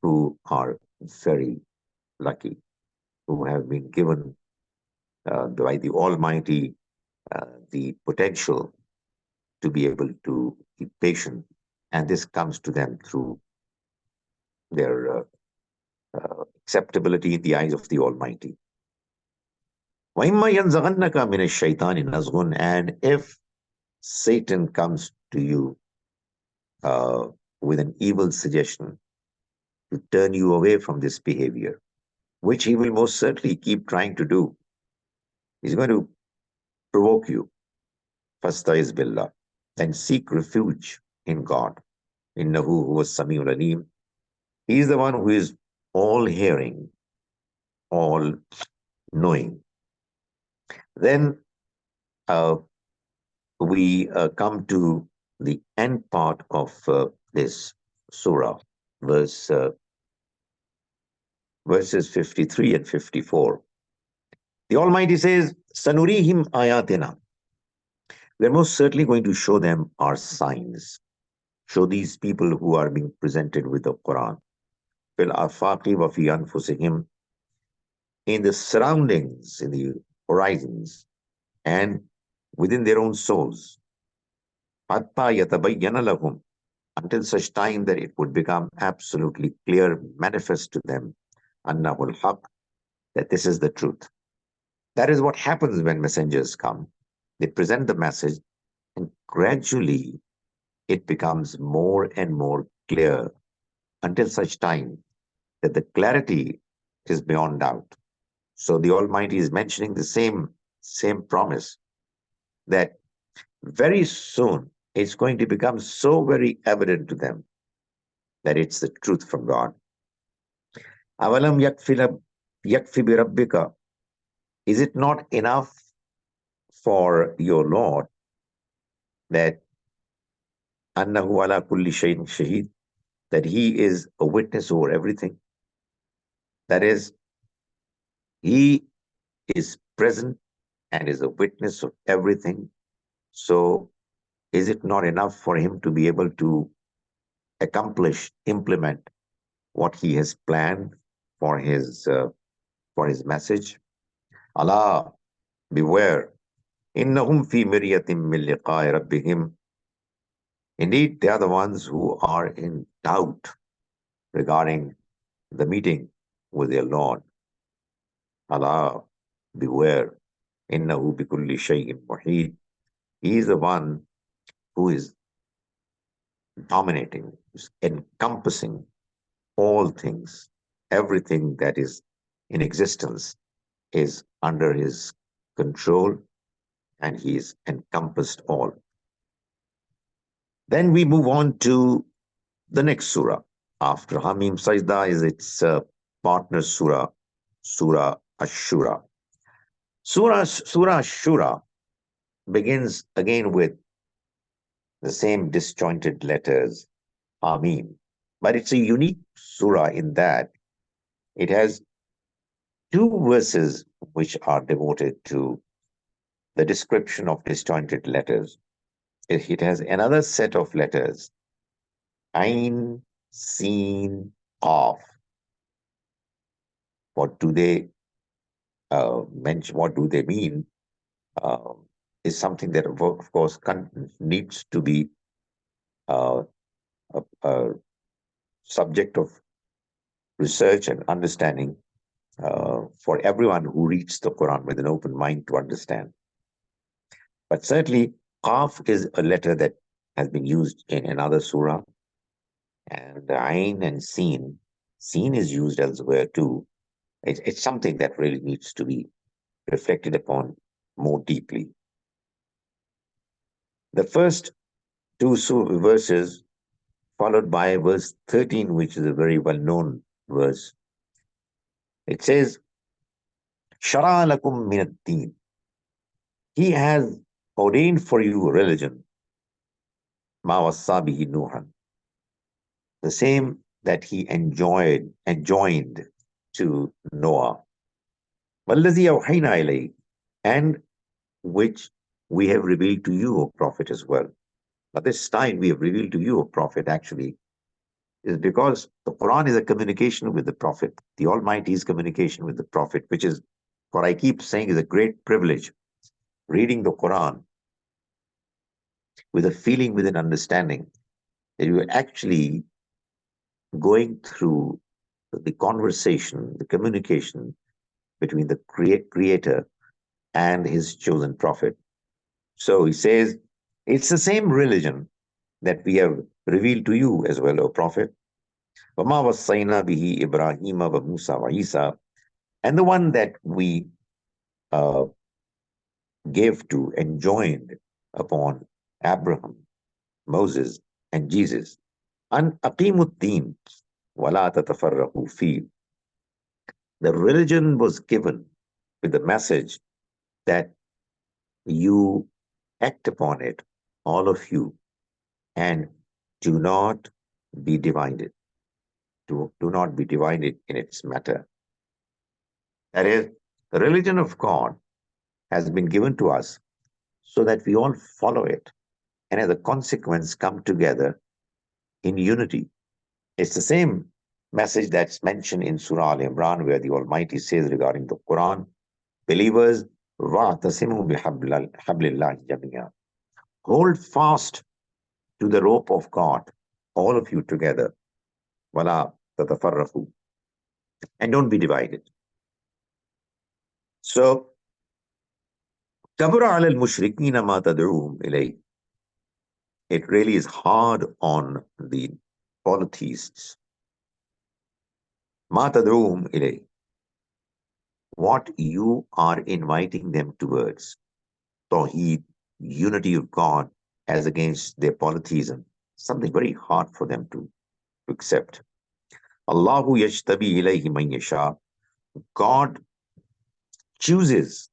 who are very lucky, who have been given by the Almighty the potential to be able to be patient. And this comes to them through their acceptability in the eyes of the Almighty. وَإِمَّا يَنزَغَنَّكَ مِنَ الشَّيْطَانِ نَزْغٌ. And if Satan comes to you with an evil suggestion to turn you away from this behavior, which he will most certainly keep trying to do, he's going to provoke you. فَاسْتَعِذْ بِاللَّهِ. Then seek refuge in God. إِنَّهُ هُوَ السَّمِيعُ الْعَلِيمُ. He is the one who is all hearing, all knowing. Then we come to the end part of this surah, verses 53 and 54. The Almighty says, Sanurihim ayatina. We're most certainly going to show them our signs. Show these people who are being presented with the Quran. Fil afaqi wa fi anfusihim. In the surroundings, in the horizons, and within their own souls. Hatta yatabayyana lahum. Until such time that it would become absolutely clear, manifest to them, annahul haq, that this is the truth. That is what happens when messengers come. They present the message, and gradually it becomes more and more clear until such time that the clarity is beyond doubt. So the Almighty is mentioning the same promise that very soon it's going to become so very evident to them that it's the truth from God. Avalam yakfi bi rabbika. Is it not enough for your Lord that annahu ala kulli shay'in shaheed, that he is a witness over everything? That is, he is present and is a witness of everything. So is it not enough for him to be able to accomplish, implement what he has planned for his message? Allah, beware. Innahum fi miryatin min liqa'i rabbihim. Indeed, they are the ones who are in doubt regarding the meeting with their Lord. Allah, beware. Innahu bikulli shay'in muhit. He is the one who is dominating, is encompassing all things. Everything that is in existence is under his control, and he is encompassed all. Then we move on to the next surah. After Hamim Sajda is its partner surah, Surah al-Shuraa. Surah al-Shuraa begins again with the same disjointed letters, Amin. But it's a unique surah in that it has two verses which are devoted to the description of disjointed letters. It has another set of letters, Ain Seen, Qaf. What do they mention? What do they mean? Uh, is something that, of course, needs to be uh, a subject of research and understanding for everyone who reads the Quran with an open mind to understand. But certainly, Qaf is a letter that has been used in another surah, and Ain and Seen. Seen is used elsewhere too. It's something that really needs to be reflected upon more deeply. The first two verses, followed by verse 13, which is a very well known verse. It says, Shara lakum min ad-deen. He has ordained for you religion, ma wassa bihi Nuhan, the same that he enjoined to Noah. Wallazi awhayna ilayk, and which we have revealed to you, O Prophet, as well. But this time we have revealed to you, O Prophet, actually, is because the Quran is a communication with the Prophet, the Almighty's communication with the Prophet, which is what I keep saying is a great privilege. Reading the Quran with a feeling, with an understanding that you are actually going through the conversation, the communication between the Creator and his chosen Prophet. So he says, it's the same religion that we have revealed to you as well, O Prophet. وَمَا وَصَّيْنَا بِهِ إِبْرَاهِيمَ وَمُوسَى وَعِيسَى, and the one that we uh, gave to, enjoined upon Abraham, Moses, and Jesus. أَنْ أَقِيمُوا الدِّينَ وَلَا تَتَفَرَّقُوا فِيهِ. The religion was given with the message that you act upon it, all of you, and do not be divided. Do not be divided in its matter. That is, the religion of God has been given to us so that we all follow it and as a consequence come together in unity. It's the same message that's mentioned in Surah Al-Imran, where the Almighty says regarding the Quran, believers, وَاعْتَصِمُوا بِحَبْلِ اللَّهِ جَمِيعًا. Hold fast to the rope of God, all of you together. وَلَا تَتَفَرَّقُوا. And don't be divided. So, كَبُرَ عَلَى الْمُشْرِكِينَ مَا تَدْعُوهُمْ إِلَيْهِ. It really is hard on the polytheists. مَا تَدْعُوهُمْ إِلَيْهِ. What you are inviting them towards. Tawheed, unity of God, as against their polytheism. Something very hard for them to accept. Allahu yajtabi ilayhi man yasha. God chooses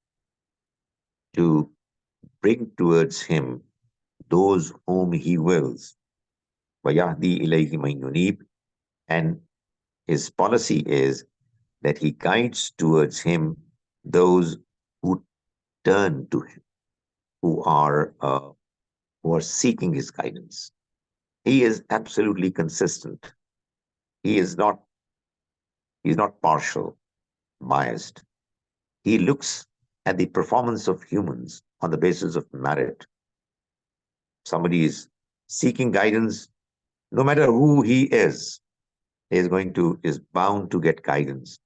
to bring towards him those whom he wills. وَيَهْدِي إِلَيْهِ مَن يُنِيبُ. And his policy is that he guides towards him those who turn to him, who are seeking his guidance. He is absolutely consistent. He's not partial, biased. He looks at the performance of humans on the basis of merit. Somebody is seeking guidance, no matter who he is bound to get guidance.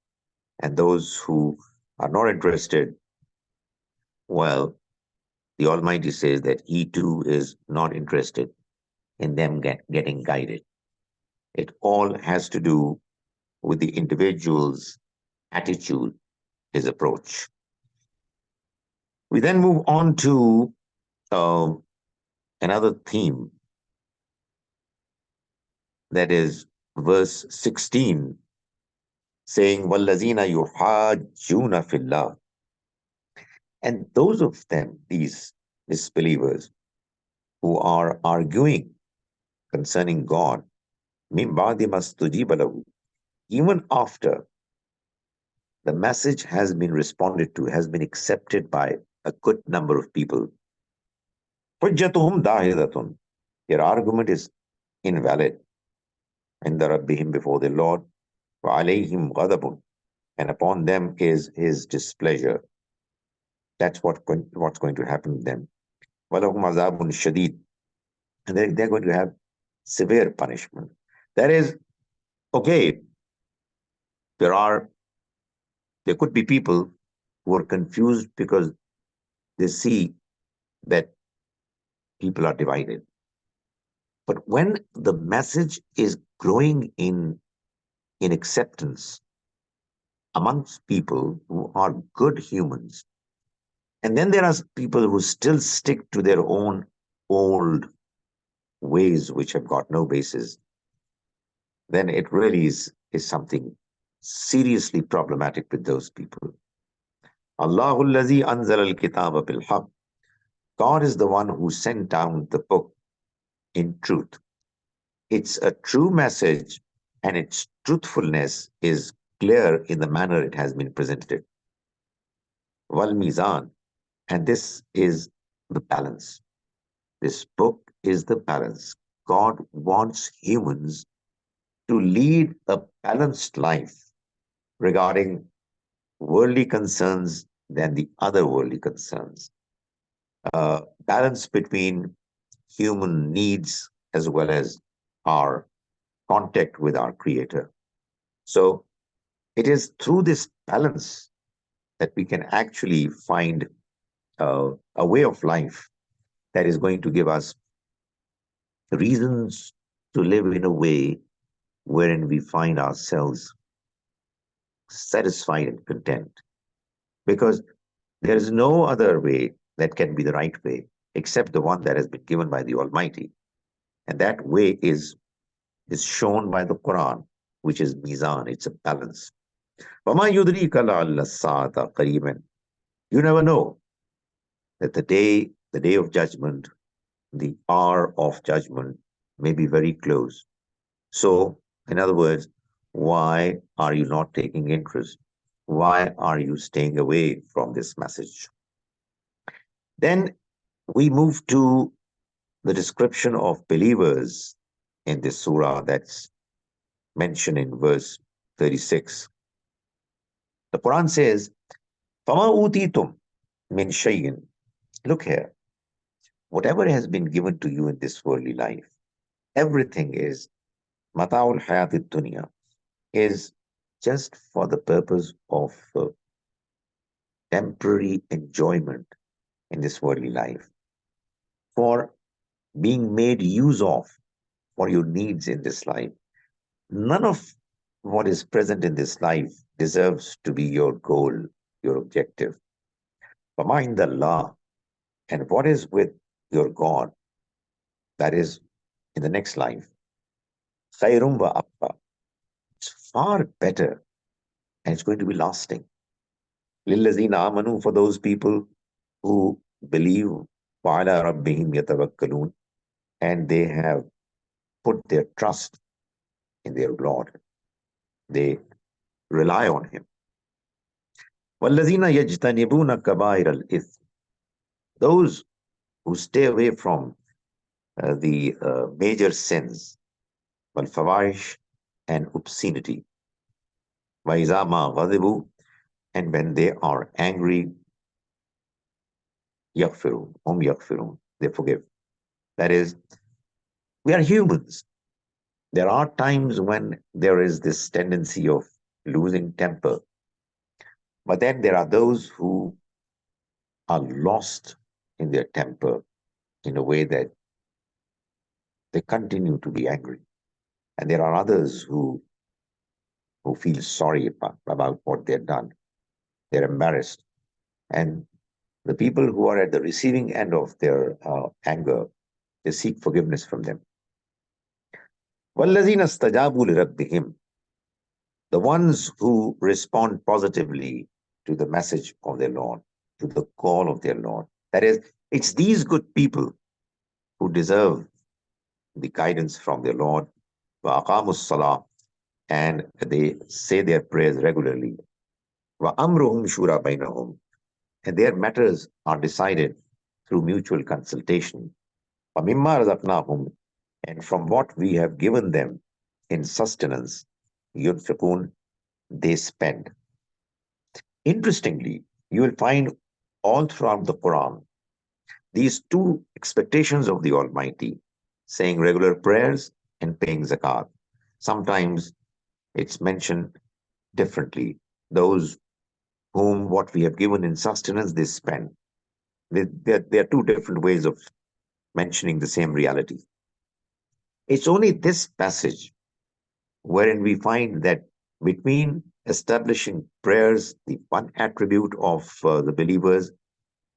And those who are not interested, well, the Almighty says that he too is not interested in them getting guided. It all has to do with the individual's attitude, his approach. We then move on to another theme, that is verse 16, saying, وَالَّذِينَ يُحَاجُّونَ فِي اللَّهِ. And those of them, these disbelievers, who are arguing concerning God, مِن بَعْدِ مَا اسْتُجِيبَ لَهُ, even after the message has been responded to, has been accepted by a good number of people. حُجَّتُهُمْ دَاهِضَةٌ. Their argument is invalid. عند ربهم before their Lord, وعليهم غضب, and upon them is his displeasure. That's what's going to happen to them. وَلَهُمْ عَذَابٌ شَدِيدٌ, and they're going to have severe punishment. That is, okay, there could be people who are confused because they see that people are divided. But when the message is growing in acceptance amongst people who are good humans, and then there are people who still stick to their own old ways which have got no basis, then it really is something seriously problematic with those people. Allahu allazi anzala al-kitaba bil-haq. God is the one who sent down the book in truth. It's a true message, and its truthfulness is clear in the manner it has been presented. Wal mizan, and this is the balance. This book is the balance. God wants humans to lead a balanced life regarding worldly concerns than the other worldly concerns. Balance between human needs as well as our contact with our Creator. So it is through this balance that we can actually find a way of life that is going to give us reasons to live in a way wherein we find ourselves satisfied and content. Because there is no other way that can be the right way except the one that has been given by the Almighty. And that way is shown by the Quran, which is mizan, it's a balance. وَمَا يُدْرِيكَ لَعَلَّ السَّاعَةَ قَرِيبًا. You never know that the day of judgment, the hour of judgment may be very close. So, in other words, why are you not taking interest? Why are you staying away from this message? Then we move to the description of believers in this surah that's mentioned in verse 36. The Quran says, فَمَا أُوتِيتُم مِّن شَيْءٍ. Look here, whatever has been given to you in this worldly life, everything is mata'ul hayatid dunya, is just for the purpose of temporary enjoyment in this worldly life, for being made use of for your needs in this life. None of what is present in this life deserves to be your goal, your objective. فَمَا عِنْدَ اللَّهِ, and what is with your God, that is in the next life, خَيْرٌ وَأَبْقَى, it's far better and it's going to be lasting. لِلَّذِينَ آمَنُوا, for those people who believe, وَعَلَى رَبِّهِمْ يَتَوَكَّلُونَ, and they have put their trust in their Lord. They rely on Him. وَالَّذِينَ يَجْتَنِبُونَ كَبَائِرَ الْإِثْمِ, those who stay away from the major sins, وَالْفَوَاحِشِ, and obscenity, وَإِذَا مَا غَضِبُوا, and when they are angry, يَغْفِرُونَ هُمْ يَغْفِرُونَ, they forgive. That is, we are humans. There are times when there is this tendency of losing temper. But then there are those who are lost in their temper in a way that they continue to be angry. And there are others who feel sorry about what they've done. They're embarrassed. And the people who are at the receiving end of their anger, they seek forgiveness from them. وَالَّذِينَ اسْتَجَابُوا لِرَبِّهِمْ, the ones who respond positively to the message of their Lord, to the call of their Lord. That is, it's these good people who deserve the guidance from their Lord. وَأَقَامُوا الصَّلَاةَ, and they say their prayers regularly. وَأَمْرُهُمْ شُورَى بَيْنَهُمْ, and their matters are decided through mutual consultation. وَمِمَّا رَزَقْنَاهُمْ, and from what we have given them, in sustenance, yunfiqun, they spend. Interestingly, you will find all throughout the Quran these two expectations of the Almighty, saying regular prayers and paying zakat. Sometimes it's mentioned differently. Those whom what we have given in sustenance, they spend. There are two different ways of mentioning the same reality. It's only this passage wherein we find that between establishing prayers, the one attribute of the believers,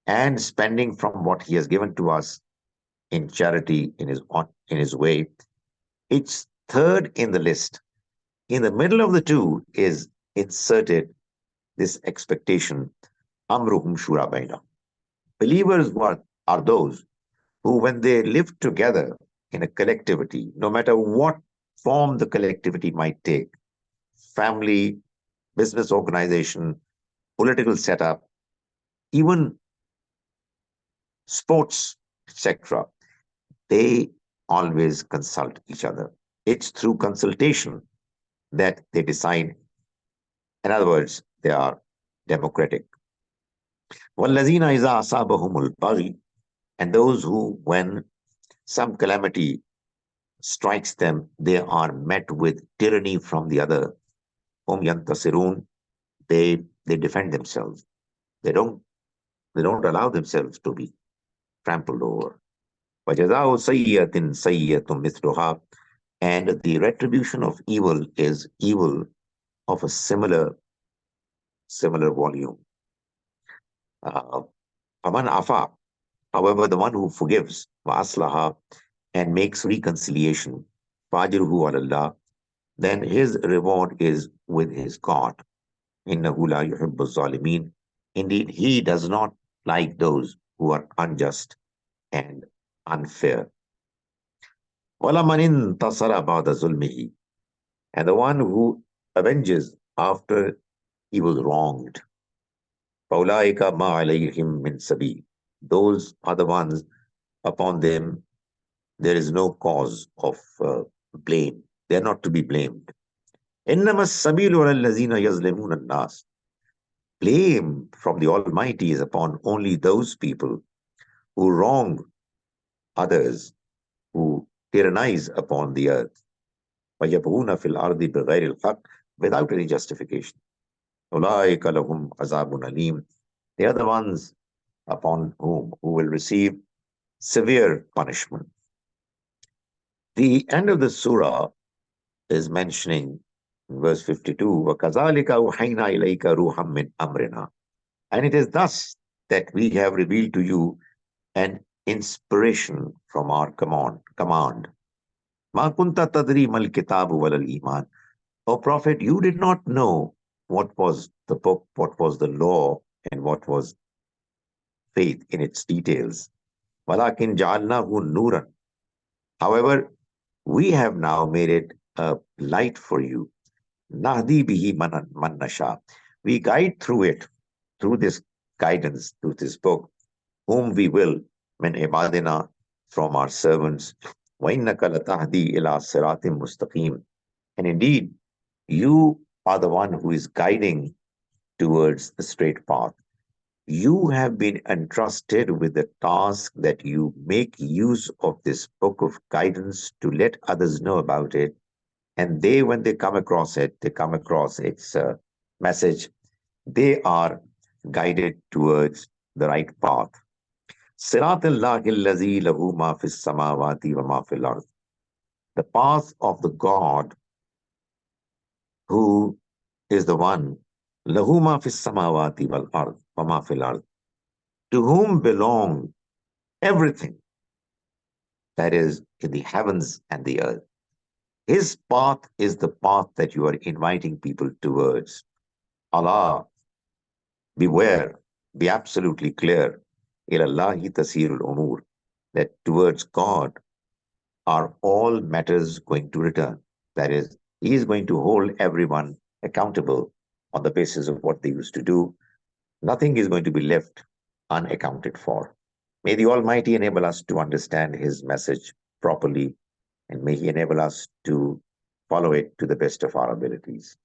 and spending from what He has given to us in charity in His way, it's third in the list. In the middle of the two is inserted this expectation, amruhum shura bainahum. Believers are those who, when they live together in a collectivity, no matter what form the collectivity might take, family, business organization, political setup, even sports, etc., they always consult each other. It's through consultation that they decide. In other words, they are democratic. وَالَّذِينَ إِذَا أَصَابَهُمُ الْبَغْيُ, and those who, when some calamity strikes them, they are met with tyranny from the other. Hum yantasirun, they defend themselves. They don't they don't allow themselves to be trampled over. وَجَزَاءُ سَيِّئَةٍ سَيِّئَةٌ مِثْلُهَا, and the retribution of evil is evil of a similar volume. Aman afa, however, the one who forgives, وَأَصْلَحَ, and makes reconciliation, فَأَجْرُهُ عَلَى اللَّهِ, then his reward is with his God. إِنَّهُ لَا يُحِبُّ الظَّالِمِينَ, indeed, he does not like those who are unjust and unfair. وَلَمَنِ انْتَصَرَ بَعْدَ ظُلْمِهِ, and the one who avenges after he was wronged. فَأُولَٰئِكَ مَا عَلَيْهِمْ مِنْ سَبِيلٍ, those are the ones upon them there is no cause of blame. They are not to be blamed. إِنَّمَا السَّبِيلُ عَلَى الَّذِينَ يَظْلِمُونَ النَّاسَ, blame from the Almighty is upon only those people who wrong others, who tyrannize upon the earth. وَيَبْغُونَ فِي الْأَرْضِ بِغَيْرِ الْحَقِّ, without any justification. أُولَٰئِكَ لَهُمْ عَذَابٌ أَلِيمٌ, they are the ones upon whom who will receive severe punishment. The end of the surah is mentioning in verse 52, وَكَذَلِكَ أُوحَيْنَا إِلَيْكَ رُوحًا مِّنْ أَمْرِنَا, and it is thus that we have revealed to you an inspiration from our command. مَا كُنْتَ تَدْرِي مَا الْكِتَابُ وَلَا الْإِيمَانُ, O Prophet, you did not know what was the book, what was the law, and what was faith in its details. وَلَكِنْ جَعَلْنَاهُ نُورًا, however, we have now made it a light for you. نَهْدِي بِهِ مَنْ نَشَاءُ, we guide through it, through this guidance, through this book, whom we will, مِنْ عِبَادِنَا, from our servants. وَإِنَّكَ لَتَهْدِي إِلَىٰ صِرَاطٍ مُسْتَقِيمٍ, and indeed, you are the one who is guiding towards the straight path. You have been entrusted with the task that you make use of this book of guidance to let others know about it. And they, when they come across it, they come across its message, they are guided towards the right path. صِرَاطَ اللَّهِ الَّذِي لَهُ مَا فِي السَّمَاوَاتِ وَمَا فِي الْأَرْضِ, the path of the God who is the one, لَهُ مَا فِي السَّمَاوَاتِ وَالْأَرْضِ وَمَا فِي الْأَرْضِ, to whom belong everything that is in the heavens and the earth. His path is the path that you are inviting people towards. Allah, beware, be absolutely clear, ilallahi tasirul umur, that towards God are all matters going to return. That is, He is going to hold everyone accountable on the basis of what they used to do. Nothing is going to be left unaccounted for. May the Almighty enable us to understand His message properly, and may He enable us to follow it to the best of our abilities.